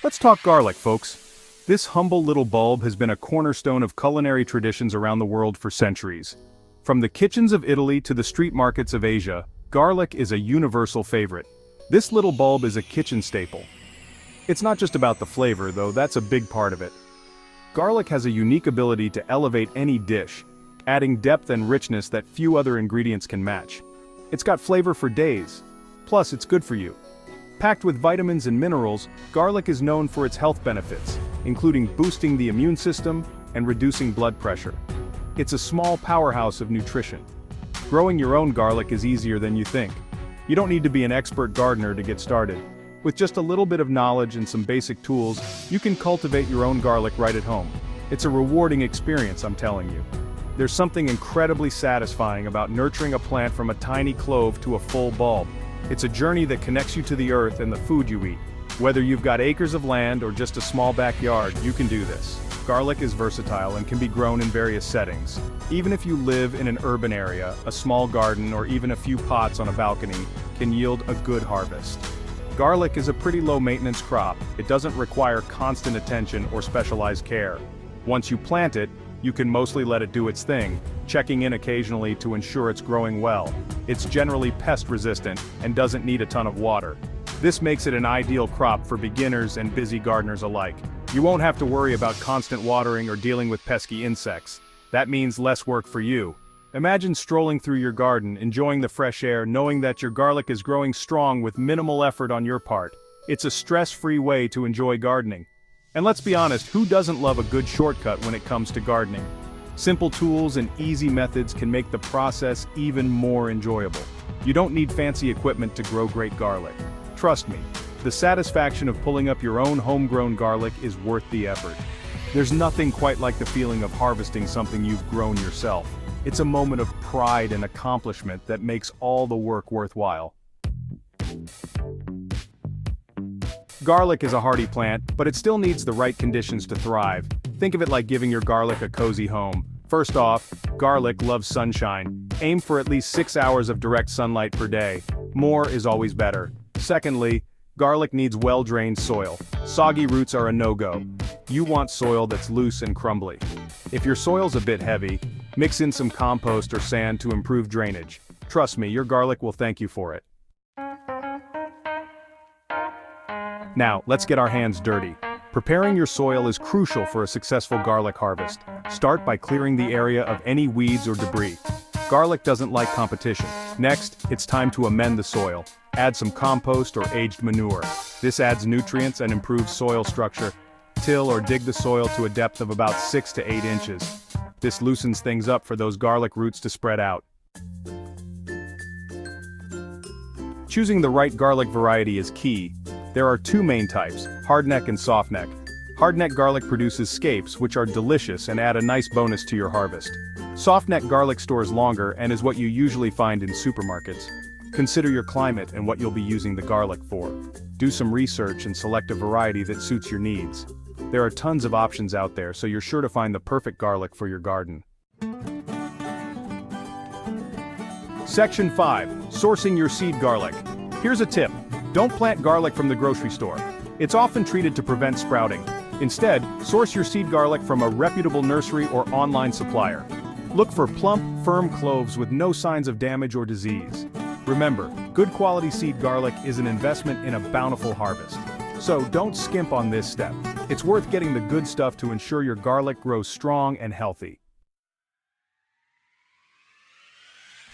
Let's talk garlic, folks. This humble little bulb has been a cornerstone of culinary traditions around the world for centuries. From the kitchens of Italy to the street markets of Asia, garlic is a universal favorite. This little bulb is a kitchen staple. It's not just about the flavor, though that's a big part of it. Garlic has a unique ability to elevate any dish, adding depth and richness that few other ingredients can match. It's got flavor for days. Plus, it's good for you. Packed with vitamins and minerals, garlic is known for its health benefits, including boosting the immune system and reducing blood pressure. It's a small powerhouse of nutrition. Growing your own garlic is easier than you think. You don't need to be an expert gardener to get started. With just a little bit of knowledge and some basic tools, you can cultivate your own garlic right at home. It's a rewarding experience, I'm telling you. There's something incredibly satisfying about nurturing a plant from a tiny clove to a full bulb. It's a journey that connects you to the earth and the food you eat. Whether you've got acres of land or just a small backyard, you can do this. Garlic is versatile and can be grown in various settings. Even if you live in an urban area, a small garden or even a few pots on a balcony can yield a good harvest. Garlic is a pretty low-maintenance crop. It doesn't require constant attention or specialized care. Once you plant it, you can mostly let it do its thing, checking in occasionally to ensure it's growing well. It's generally pest-resistant and doesn't need a ton of water. This makes it an ideal crop for beginners and busy gardeners alike. You won't have to worry about constant watering or dealing with pesky insects. That means less work for you. Imagine strolling through your garden, enjoying the fresh air, knowing that your garlic is growing strong with minimal effort on your part. It's a stress-free way to enjoy gardening. And let's be honest, who doesn't love a good shortcut when it comes to gardening? Simple tools and easy methods can make the process even more enjoyable. You don't need fancy equipment to grow great garlic. Trust me, the satisfaction of pulling up your own homegrown garlic is worth the effort. There's nothing quite like the feeling of harvesting something you've grown yourself. It's a moment of pride and accomplishment that makes all the work worthwhile. Garlic is a hardy plant, but it still needs the right conditions to thrive. Think of it like giving your garlic a cozy home. First off, garlic loves sunshine. Aim for at least 6 hours of direct sunlight per day. More is always better. Secondly, garlic needs well-drained soil. Soggy roots are a no-go. You want soil that's loose and crumbly. If your soil's a bit heavy, mix in some compost or sand to improve drainage. Trust me, your garlic will thank you for it. Now, let's get our hands dirty. Preparing your soil is crucial for a successful garlic harvest. Start by clearing the area of any weeds or debris. Garlic doesn't like competition. Next, it's time to amend the soil. Add some compost or aged manure. This adds nutrients and improves soil structure. Till or dig the soil to a depth of about 6 to 8 inches. This loosens things up for those garlic roots to spread out. Choosing the right garlic variety is key. There are two main types, hardneck and softneck. Hardneck garlic produces scapes, which are delicious and add a nice bonus to your harvest. Softneck garlic stores longer and is what you usually find in supermarkets. Consider your climate and what you'll be using the garlic for. Do some research and select a variety that suits your needs. There are tons of options out there, so you're sure to find the perfect garlic for your garden. Section 5. Sourcing your seed garlic. Here's a tip. Don't plant garlic from the grocery store. It's often treated to prevent sprouting. Instead, source your seed garlic from a reputable nursery or online supplier. Look for plump, firm cloves with no signs of damage or disease. Remember, good quality seed garlic is an investment in a bountiful harvest. So don't skimp on this step. It's worth getting the good stuff to ensure your garlic grows strong and healthy.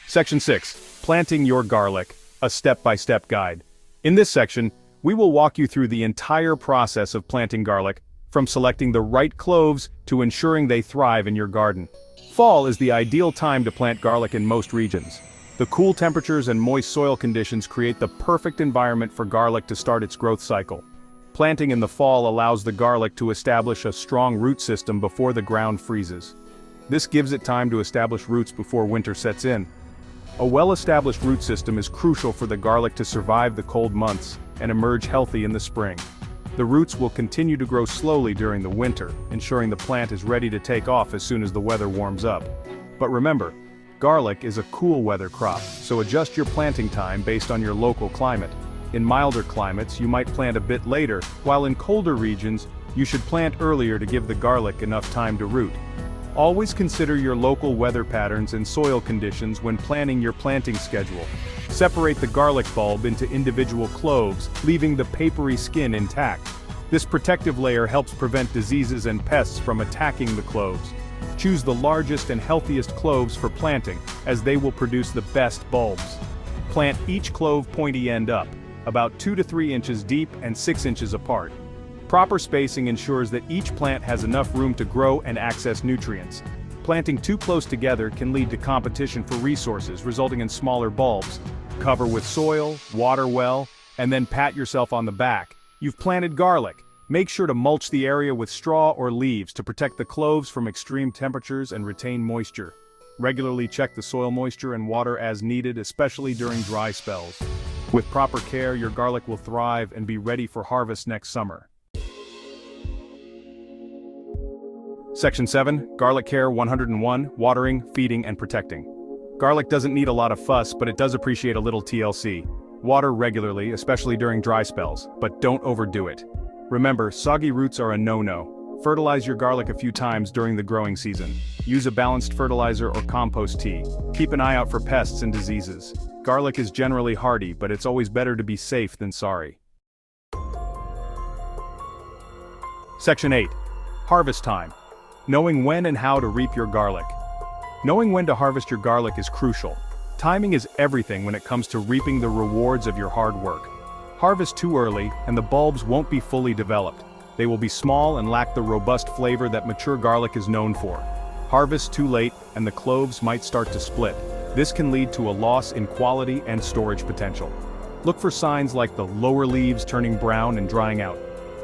Section 6. Planting your garlic, a step-by-step guide. In this section, we will walk you through the entire process of planting garlic, from selecting the right cloves to ensuring they thrive in your garden. Fall is the ideal time to plant garlic in most regions. The cool temperatures and moist soil conditions create the perfect environment for garlic to start its growth cycle. Planting in the fall allows the garlic to establish a strong root system before the ground freezes. This gives it time to establish roots before winter sets in. A well-established root system is crucial for the garlic to survive the cold months and emerge healthy in the spring. The roots will continue to grow slowly during the winter, ensuring the plant is ready to take off as soon as the weather warms up. But remember, garlic is a cool weather crop, so adjust your planting time based on your local climate. In milder climates, you might plant a bit later, while in colder regions, you should plant earlier to give the garlic enough time to root. Always consider your local weather patterns and soil conditions when planning your planting schedule. Separate the garlic bulb into individual cloves, leaving the papery skin intact. This protective layer helps prevent diseases and pests from attacking the cloves. Choose the largest and healthiest cloves for planting, as they will produce the best bulbs. Plant each clove pointy end up, about 2 to 3 inches deep and 6 inches apart. Proper spacing ensures that each plant has enough room to grow and access nutrients. Planting too close together can lead to competition for resources, resulting in smaller bulbs. Cover with soil, water well, and then pat yourself on the back. You've planted garlic. Make sure to mulch the area with straw or leaves to protect the cloves from extreme temperatures and retain moisture. Regularly check the soil moisture and water as needed, especially during dry spells. With proper care, your garlic will thrive and be ready for harvest next summer. Section 7, Garlic Care 101, Watering, Feeding, and Protecting. Garlic doesn't need a lot of fuss, but it does appreciate a little TLC. Water regularly, especially during dry spells, but don't overdo it. Remember, soggy roots are a no-no. Fertilize your garlic a few times during the growing season. Use a balanced fertilizer or compost tea. Keep an eye out for pests and diseases. Garlic is generally hardy, but it's always better to be safe than sorry. Section 8, Harvest Time. Knowing when and how to reap your garlic. Knowing when to harvest your garlic is crucial. Timing is everything when it comes to reaping the rewards of your hard work. Harvest too early, and the bulbs won't be fully developed. They will be small and lack the robust flavor that mature garlic is known for. Harvest too late, and the cloves might start to split. This can lead to a loss in quality and storage potential. Look for signs like the lower leaves turning brown and drying out.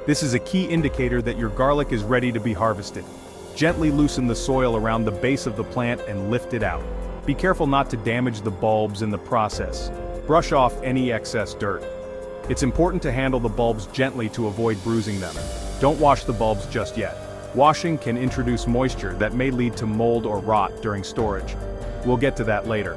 This is a key indicator that your garlic is ready to be harvested. Gently loosen the soil around the base of the plant and lift it out. Be careful not to damage the bulbs in the process. Brush off any excess dirt. It's important to handle the bulbs gently to avoid bruising them. Don't wash the bulbs just yet. Washing can introduce moisture that may lead to mold or rot during storage. We'll get to that later.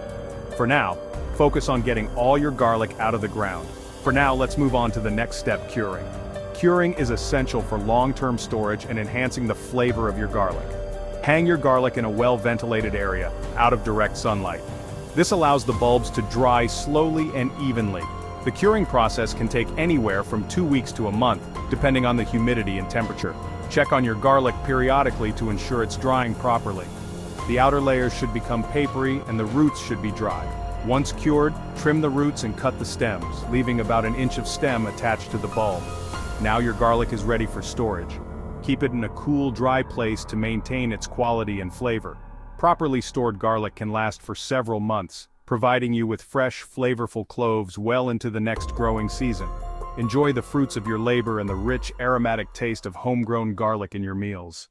For now, focus on getting all your garlic out of the ground. For now, let's move on to the next step, curing. Curing is essential for long-term storage and enhancing the flavor of your garlic. Hang your garlic in a well-ventilated area, out of direct sunlight. This allows the bulbs to dry slowly and evenly. The curing process can take anywhere from 2 weeks to a month, depending on the humidity and temperature. Check on your garlic periodically to ensure it's drying properly. The outer layers should become papery and the roots should be dry. Once cured, trim the roots and cut the stems, leaving about an inch of stem attached to the bulb. Now your garlic is ready for storage. Keep it in a cool, dry place to maintain its quality and flavor. Properly stored garlic can last for several months, providing you with fresh, flavorful cloves well into the next growing season. Enjoy the fruits of your labor and the rich, aromatic taste of homegrown garlic in your meals.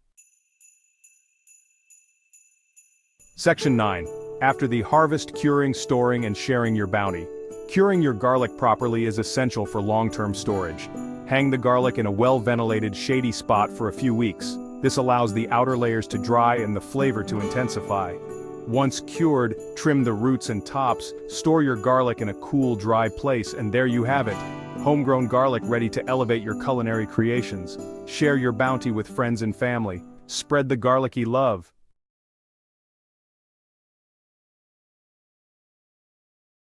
Section 9. After the harvest, curing, storing, and sharing your bounty. Curing your garlic properly is essential for long-term storage. Hang the garlic in a well-ventilated, shady spot for a few weeks. This allows the outer layers to dry and the flavor to intensify. Once cured, trim the roots and tops, store your garlic in a cool, dry place, and there you have it. Homegrown garlic ready to elevate your culinary creations. Share your bounty with friends and family. Spread the garlicky love.